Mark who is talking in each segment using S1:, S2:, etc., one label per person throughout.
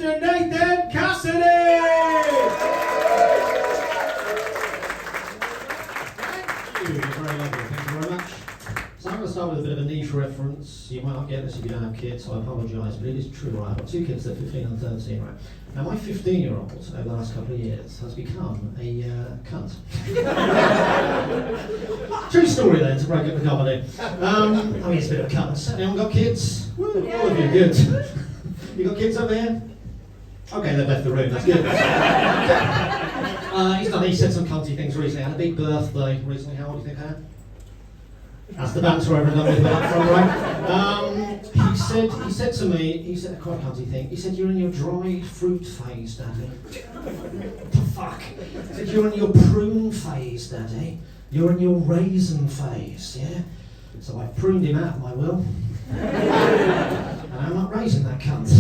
S1: Mr. Nathan Cassidy! Thank you. Very lovely. Thank you very much. So I'm going to start with a bit of a niche reference. You might not get this if you don't have kids, so I apologise, but it is true, right? I've got two kids, they're 15 and 13, right? Now my 15-year-old, over the last couple of years, has become a cunt. True story then, to break up the comedy. I mean, it's a bit of a cunt. Anyone got kids? Woo, all of you, good. You got kids over here? Okay, they've left the room, that's good. He said some cunty things recently. Had a big birthday recently. How old do you think I had? That's the banter over and done with that from, right? He said to me, he said quite a cunty thing. He said, "You're in your dried fruit phase, Daddy." What the fuck? He said, "You're in your prune phase, Daddy. You're in your raisin phase, yeah?" So I pruned him out of my will. And I'm not raising that cunt.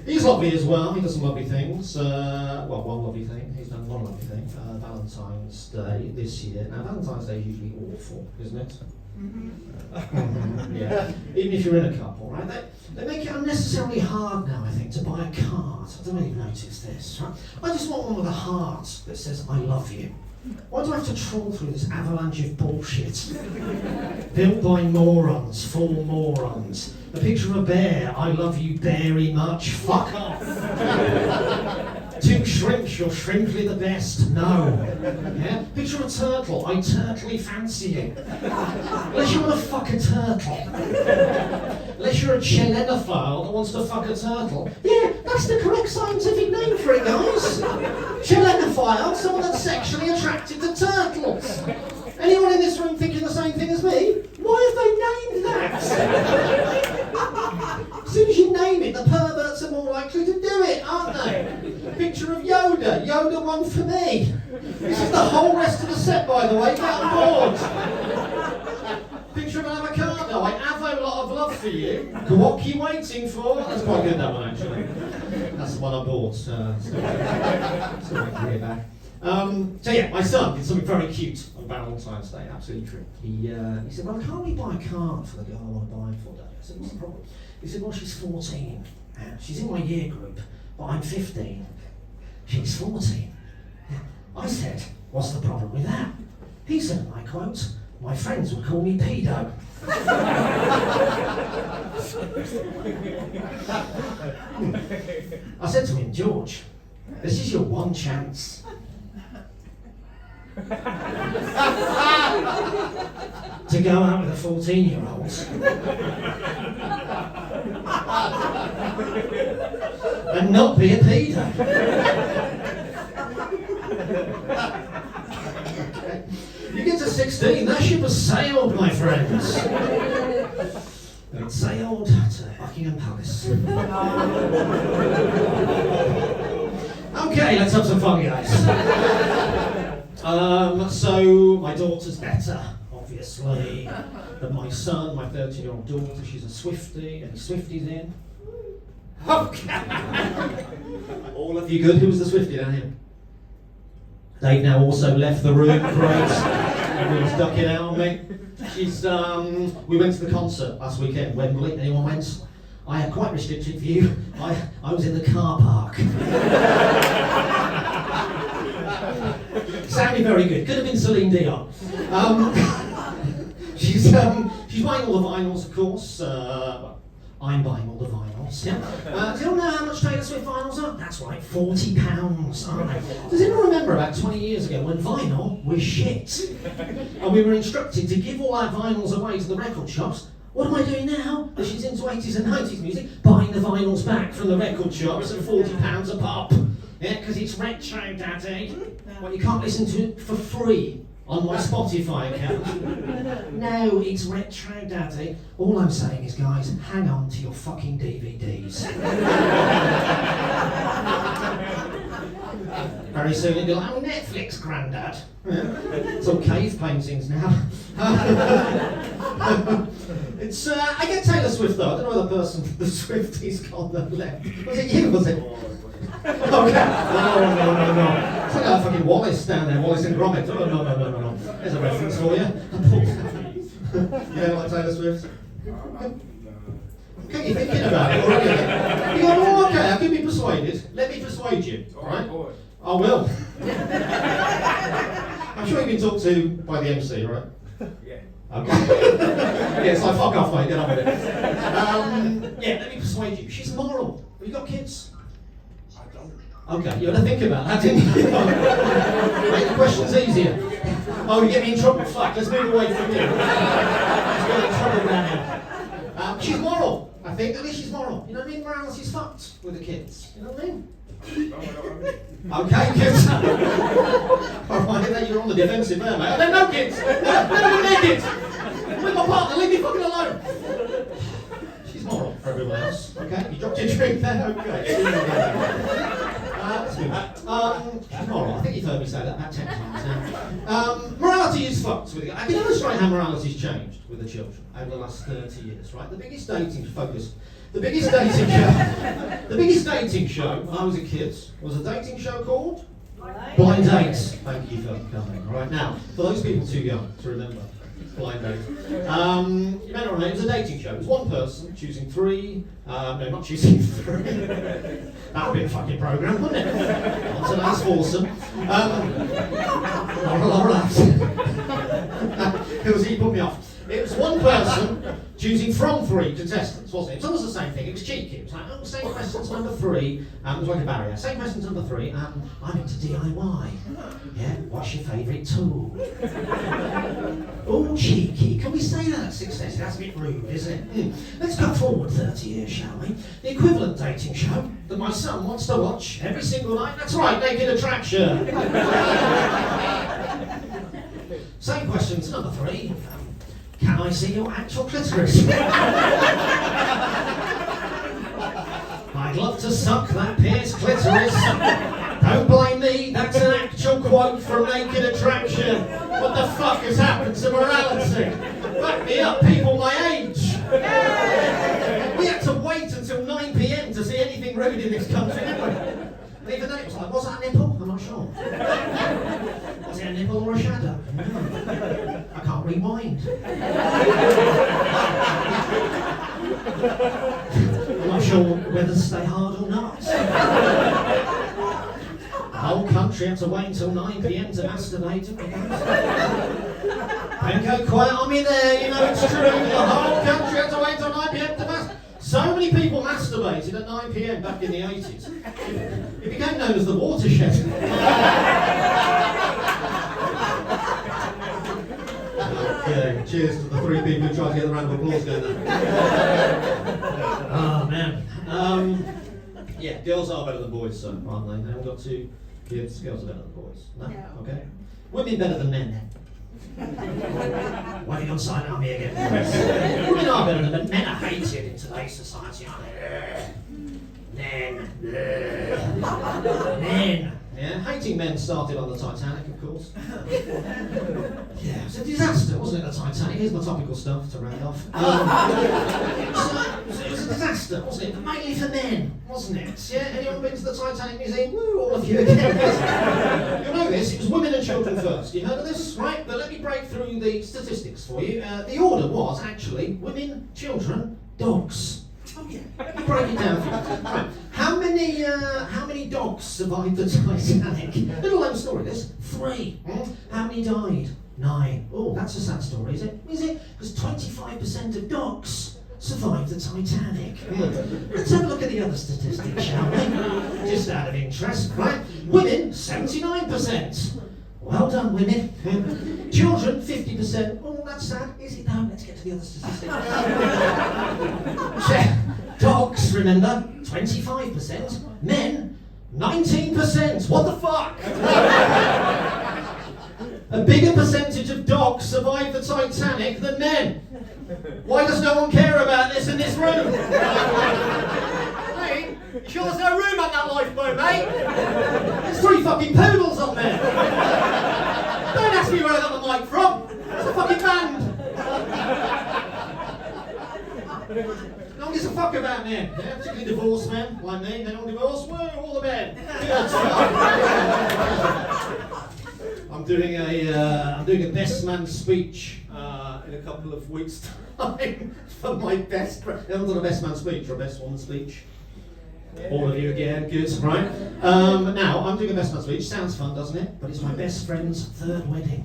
S1: He's lovely as well. He does some lovely things. Well, one lovely thing. He's done one lovely thing. Valentine's Day this year. Now, Valentine's Day is usually awful, isn't it? Mm-hmm. Yeah. Even if you're in a couple, right? They make it unnecessarily hard now, I think, to buy a card. I don't know if you've noticed this, right? I just want one with a heart that says, "I love you." Why do I have to trawl through this avalanche of bullshit? Built by morons, full morons. A picture of a bear, "I love you very much." Fuck off. Two shrimps, "You're shrimply the best." No. Yeah? Picture of a turtle, "I turtly fancy you." Unless you want to fuck a turtle. Unless you're a chelenophile that wants to fuck a turtle. Yeah, that's the correct scientific name for it, guys. Chelenophile, someone that's sexually attracted to turtles. Anyone in this room thinking the same thing as me? Why have they named that? As soon as you name it, the perverts are more likely to do it, aren't they? Picture of Yoda. Yoda won for me. This is the whole rest of the set, by the way. Get on board. Picture of an avocado. "I have a lot of love for you. What you waiting for?" That's quite good, that one, actually. That's the one I bought. Still waiting to hear back. So yeah, my son did something very cute on Valentine's Day, absolutely true. He said, "Well, can't we buy a card for the girl I want to buy it for, Daddy?" I said, "What's the problem?" He said, "Well, she's 14. She's in my year group, but I'm 15. She's 14. I said, "What's the problem with that?" He said, and I quote, "My friends would call me pedo." I said to him, "George, this is your one chance. To go out with a 14-year-old and not be a pedo." Okay. You get to 16, that ship has sailed, my friends. And it sailed to Buckingham Palace. Okay, let's have some fun, guys. So my daughter's better, obviously, than my son, my 13-year-old daughter. She's a Swiftie. Any Swifties in? Okay. All of you good? Who was the Swiftie down here? They've now also left the room. Great. Everyone's ducking out on me. We went to the concert last weekend, Wembley. Anyone went? I had quite restricted view. I was in the car park. Sounded very good. Could have been Celine Dion. She's buying all the vinyls, of course. Well, I'm buying all the vinyls. Yeah. Do you all know how much Taylor Swift vinyls are? That's right, £40, aren't they? Does anyone remember about 20 years ago when vinyl was shit? And we were instructed to give all our vinyls away to the record shops. What am I doing now? That she's into 80s and 90s music, buying the vinyls back from the record shops at £40 a pop. Yeah, because it's retro, Daddy. Well, you can't listen to it for free on my Spotify account. No, it's retro, Daddy. All I'm saying is, guys, hang on to your fucking DVDs. Very soon it'll be like, "Oh, Netflix, Grandad." Yeah. It's all cave paintings now. It's I get Taylor Swift though. I don't know the person, the Swifties on the left. Was it you? Was it? Okay. No. It's like that fucking Wallace down there, Wallace and Gromit. No. There's a reference for you. You don't like Taylor Swift? Okay, you're thinking about it already. You got persuade you, right?
S2: Boy.
S1: I will. I'm sure you've been talked to by the MC, right?
S2: Yeah.
S1: Okay. Yeah, so fuck off, mate, get on with it. Yeah, let me persuade you. She's moral. Have you got kids?
S2: I don't.
S1: Okay, you had to think about that, didn't you? Make the questions easier. Oh, you get me in trouble? Fuck, let's move away from you. Let's get in trouble now. She's moral. I think at least she's moral. You know what I mean? Morality's fucked with the kids. You know what I mean?
S2: No, I don't have any.
S1: Okay, kids. Alright, then you're on the defensive there, mate. I don't know kids. Never been kids. With my partner, leave me fucking alone. She's moral for everyone else. Okay, you dropped your drink there. Okay. Let's move back. She's moral. I think you've heard me say that about 10 times now. Morality is fucked with it. I can illustrate how morality's changed with the children over the last 30 years, right? The biggest dating show when I was a kid was a dating show called Blind Date. Thank you for coming. Right now, for those people too young to remember, Blind Date. You may not remember, it was a dating show. It was one person choosing three. No, not choosing three. That would be a fucking programme, wouldn't it? Not today's foursome. Laura laughed. It was he put me off. It was one person choosing from three contestants, wasn't it? It was almost the same thing. It was cheeky. It was like, oh, same questions number three. It was like a barrier. Same questions number three. I'm into DIY. Yeah. What's your favourite tool? Oh, cheeky. Can we say that success? That's a bit rude, isn't it? Let's go forward 30 years, shall we? The equivalent dating show that my son wants to watch every single night. That's right, Naked Attraction. Same questions number three. Can I see your actual clitoris? I'd love to suck that pierced clitoris. Don't blame me, that's an actual quote from Naked Attraction. What the fuck has happened to morality? Back me up, people my age. We had to wait until 9 PM to see anything rude in this country, didn't we? And even then it was like, was that a nipple? I'm not sure. Was it a nipple or a shadow? I can't rewind. I'm not sure whether to stay hard or not. The whole country had to wait until 9 PM to masturbate. Don't go quiet on me there, you know it's true. The whole country had to wait until 9 PM to masturbate. So many people masturbated at 9 PM back in the 80s. It became known as the watershed. Yeah, cheers to the three people who tried to get the round of applause going there. Oh man. Yeah, girls are better than boys, so aren't they? They haven't got two kids. Girls are better than boys. No? Okay. Women better than men then. Waving on side army again. Women are better than men. Men are hated in today's society, aren't they? Men. Yeah, hating men started on the Titanic, of course. Yeah, it was a disaster, wasn't it, the Titanic? Here's my topical stuff to round off. It was a disaster, wasn't it? But mainly for men, wasn't it? Yeah, anyone been to the Titanic Museum? Woo, all of you again. You'll know this, it was women and children first. You heard of this? Right, but let me break through the statistics for you. The order was actually women, children, dogs. Oh yeah, let me break it down for you. Right. How many dogs survived the Titanic? Little known story, this. 3. How many died? 9. Oh, that's a sad story, is it? Is it? Because 25% of dogs survived the Titanic. Let's have a look at the other statistics, shall we? Just out of interest, right? Women, 79%. Well done, women. Children, 50%. Oh, that's sad. Is it though? Let's get to the other statistics. Dogs, remember, 25%. Men, 19%. What the fuck? A bigger percentage of dogs survived the Titanic than men. Why does no one care about this in this room? Hey, you sure there's no room on that lifeboat, mate? There's 3 fucking poodles on there. Don't ask me where I got the mic from. It's a fucking band. No one gives a fuck about men, yeah? Particularly divorced men like me. Men on divorce, woo, all the men. I'm doing a best man speech in a couple of weeks' time for my best. Everyone's done a best man speech or a best woman speech. All of you again, good, right? Now, I'm doing a best man speech. Sounds fun, doesn't it? But it's my best friend's third wedding.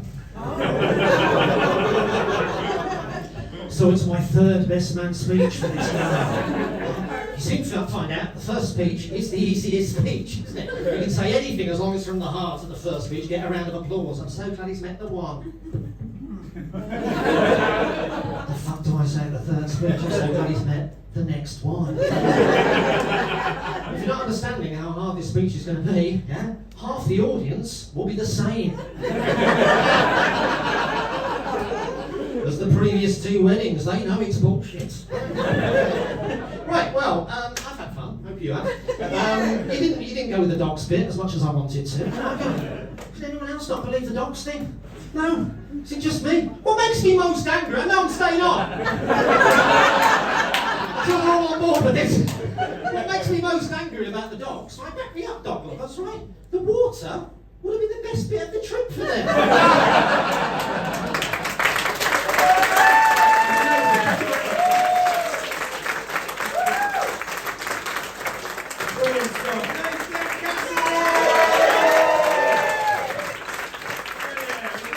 S1: So it's my third best man speech for this guy. You seem to find out the first speech is the easiest speech, isn't it? You can say anything as long as it's from the heart at the first speech, get a round of applause. I'm so glad he's met the one. The fuck do I say at the third speech? I'm so glad he's met the next one. If you're not understanding how hard this speech is going to be, yeah, half the audience will be the same as the previous two weddings. They know it's bullshit. Right, well, I've had fun. Hope you have. You didn't go with the dogs bit as much as I wanted to. Did anyone else not believe the dogs thing? No? Is it just me? What makes me most angry? I know I'm staying on. So we're all on board with this. What makes me most angry about the dogs? Right, back me up, dog. That's right. The water would have been the best bit of the trip for them.